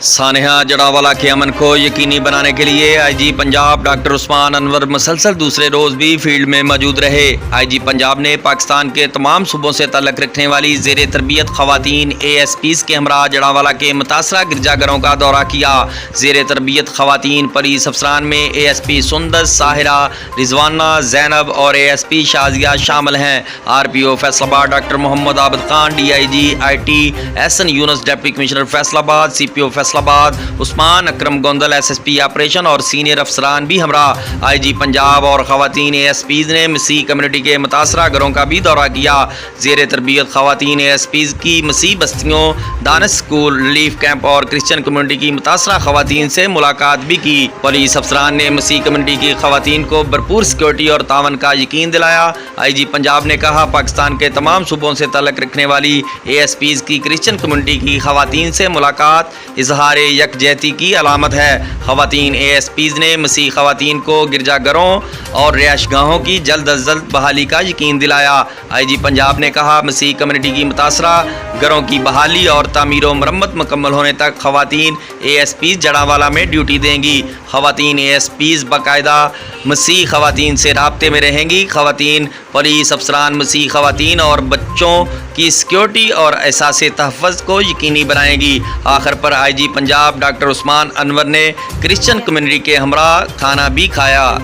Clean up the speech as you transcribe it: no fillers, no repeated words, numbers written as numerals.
سانحہ جڑاوالا کے امن کو یقینی بنانے کے لیے آئی جی پنجاب ڈاکٹر عثمان انور مسلسل دوسرے روز بھی فیلڈ میں موجود رہے۔ آئی جی پنجاب نے پاکستان کے تمام صوبوں سے تعلق رکھنے والی زیر تربیت خواتین ASPs کے ہمراہ جڑاوالا کے متاثرہ گرجا گھروں کا دورہ کیا۔ زیر تربیت خواتین پولیس افسران میں ASP سندس، ساحرہ، رضوانہ، زینب اور ASP شازیہ شامل ہیں۔ RPO Faisalabad doctor Muhammad Abid Khan, DIG IT SN Younis, deputy commissioner Faisalabad CPO Faisalabad Usman Akram Gondal, SSP operation اور سینئر افسران بھی ہمراہ آئی جی پنجاب اور خواتین ASPs نے مسیح کمیونٹی کے متاثرہ گھروں کا بھی دورہ کیا۔ زیر تربیت خواتین ASPs کی مسیح بستیوں، دانش اسکول، ریلیف کیمپ اور کرسچن کمیونٹی کی متاثرہ خواتین سے ملاقات بھی کی۔ پولیس افسران نے مسیح کمیونٹی کی خواتین کو بھرپور سیکورٹی اور تعاون کا یقین دلایا۔ آئی جی پنجاب نے کہا، پاکستان کے تمام صوبوں سے تعلق رکھنے والی ASPs کی کرسچن کمیونٹی کی خواتین سے ملاقات اظہار یکجہتی کی علامت ہے۔ خواتین ASPs نے مسیح خواتین کو گرجا گھروں اور رہائش گاہوں کی جلد از جلد بحالی کا یقین دلایا۔ آئی جی پنجاب نے کہا، مسیح کمیونٹی کی متاثرہ گھروں کی بحالی اور تعمیر و مرمت مکمل ہونے تک خواتین ASPs جڑاوالا میں ڈیوٹی دیں گی۔ خواتین ASPs باقاعدہ مسیح خواتین سے رابطے میں رہیں گی۔ خواتین پولیس افسران مسیح خواتین اور بچوں کی سیکورٹی اور احساس تحفظ کو یقینی بنائیں گی۔ آخر پر آئی جی پنجاب ڈاکٹر عثمان انور نے کرسچن کمیونٹی کے ہمراہ کھانا بھی کھایا۔